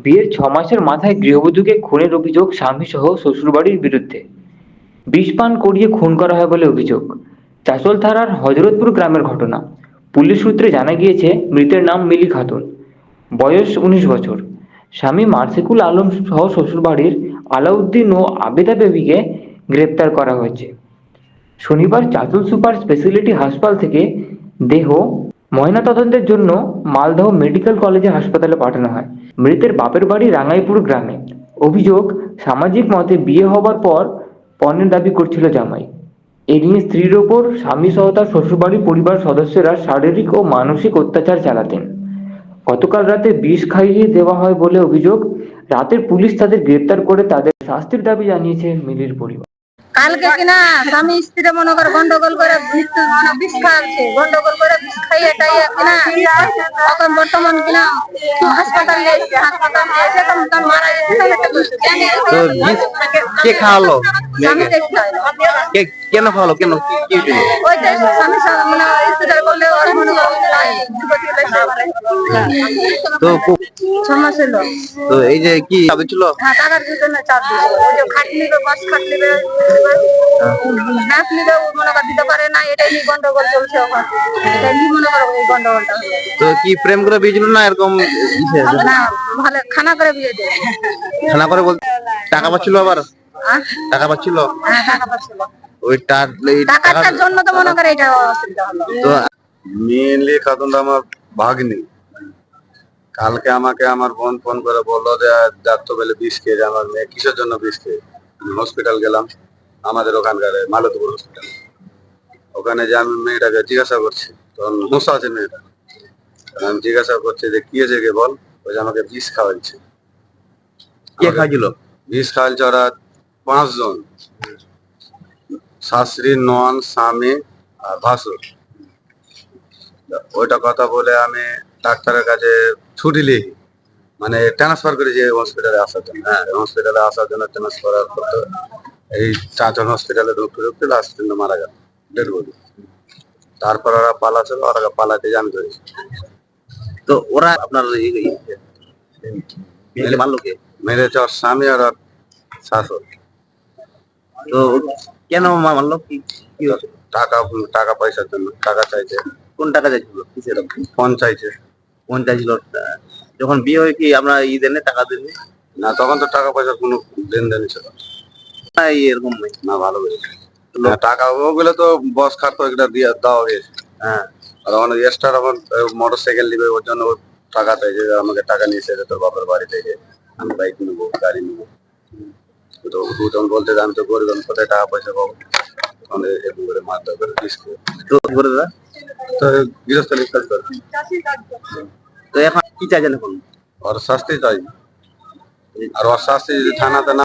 বিয়ের 6 মাসের মাথায় গৃহবধূকে খুনের অভিযোগ স্বামীসহ শ্বশুরবাড়ির বিরুদ্ধে। বিষ পান করিয়ে খুন করা হয় বলে অভিযোগ। চাঁচল থানার হযরতপুর গ্রামের ঘটনা। পুলিশ সূত্রে জানা গিয়েছে, মৃতের নাম মিলি খাতুন, বয়স 19 বছর। স্বামী মারসিকুল আলম সহ শ্বশুরবাড়ির আলাউদ্দিন ও আবেদা বেবিকে গ্রেপ্তার করা হয়েছে। শনিবার চাঁচল সুপার স্পেশালিটি হাসপাতাল থেকে দেহ ময়নাতদন্তের জন্য মালদহ মেডিকেল কলেজ হাসপাতালে পাঠানো হয়। মৃতের বাপের বাড়ি রাঙ্গাইপুর গ্রামে। অভিযোগ, সামাজিক মতে বিয়ে হবার পর পণের দাবি করছিল জামাই। এ নিয়ে স্ত্রীর ওপর স্বামী সহ তার শ্বশুরবাড়ির পরিবার সদস্যরা শারীরিক ও মানসিক অত্যাচার চালাতেন। গতকাল রাতে বিষ খাইয়ে দেওয়া হয় বলে অভিযোগ। রাতে পুলিশ তাদের গ্রেপ্তার করে তাদের শাস্তির দাবি জানিয়েছে মিলির পরিবার। কালকে কিনা স্বামী স্ত্রী মনে করে গন্ডগোল করে মৃত্যু মানে বিষ খাওয়াচ্ছে, গন্ডগোল করে বিষ খাইয়ে টাইয়ে কিনা এখন বর্তমান কিনা হাসপাতালে এসে তখন মারা গেছে। তো বিষ কে খাওয়ালো? স্বামী দেখতে হয় কেন খাওয়ালো? কেন কি হয়েছিল? ওইটা স্বামী মানে স্ত্রী বললে ওর মনে করো যুবতী তো 6 মাস হলো। তো এই যে কি চাবি ছিল? হ্যাঁ, টাকার জন্য চাপ দিয়েছিল। ওই যে খাট নিবে, বাস খাট নিবে, হাত নিবে, মনে কর দিতে পারে না। এটাই নিয়ে গন্ডগোল চলছে ওখানে। এটাই নিয়ে মনে করো এই গন্ডগোলটা হলো। তো কি প্রেম করে বিয়ে ছিল না এরকম? না, ভালো খানা করে বিয়ে দেয়। খানা করে বলতে টাকা পাচ্ছিল আবার? টাকা পাচ্ছিল? হ্যাঁ, টাকা পাচ্ছিল। ওই টাকাটার জন্য তো মনে করে এটা অসুবিধা হলো। তো মিলি খাতুন আমার ভাগ্নি। কালকে আমাকে আমার বোন ফোন করে বললো যে যাচ্ছ বলে বিষ খেয়েছে আমার মেয়ে। কিসের জন্য বিষ খেয়ে? হসপিটাল গেলাম, আমাদের ওখানকার মালতীপুর হসপিটাল। ওখানে যে আমি মেয়েটাকে জিজ্ঞাসা করছি, তখন মুসা আছে মেয়েটা। আমি জিজ্ঞাসা করছি যে কি হয়েছে, কে বল। ওই যে আমাকে বিষ খাওয়াইছে। কে খাইছিল? বিষ খাওয়াইছে ওরা 5 জন, শাশুড়ি, নন, স্বামী আর ভাসুর। ওইটা কথা বলে আমি ডাক্তারের কাছে ছুটি লিখি, মানে ট্রান্সফার করে যে হসপিটালে আসার জন্য। হ্যাঁ, হসপিটালে আসার জন্য ট্রান্সফার করতে এই চাঁচল হসপিটালে ঢুকতে লাস্ট কিন্তু মারা গেল, ডেড বডি। তারপর ওরা পালাচ্ছিল, ওরা পালাতে আমি ধরেছি। তো ওরা আপনার মারলো কে? মেরেছে ওর স্বামী আর ওর শাশুড়। তো কেন মারলো? কি হয়েছে? টাকা টাকা পয়সার জন্য টাকা চাইছে। কোন টাকা চাইছিল? কিসের? ফোন চাইছে। কোন চাইছিল? যখন বিয়ে হয় কি আপনার দেননি, টাকা দেননি? না, তখন তো টাকা পয়সার কোনো লেনদেন ছিল না, এরকম না। ভালো করেছে। টাকা ওগুলো তো বস খাট তো একটা দিয়ে দেওয়া হয়েছে। হ্যাঁ, আর অনেক এক্সট্রা আমার মোটর সাইকেল নিবে, ওর জন্য টাকা চাইছে। আমাকে টাকা নিয়ে এসেছে তোর বাপের বাড়ি থেকে, আমি বাইক নেবো, গাড়ি নেবো। তো দুজন বলতে আমি তো গরিব, আমি কোথায় টাকা পয়সা পাবো? এরকম করে মারধর করে বিষ খেয়ে। তো কি করে দাদা? তো গৃহস্থলী কাজ করে। তো এখন কি চাইছেন এখন? ওর শাস্তি চাই। আর ওর শাস্তি যদি থানাতে না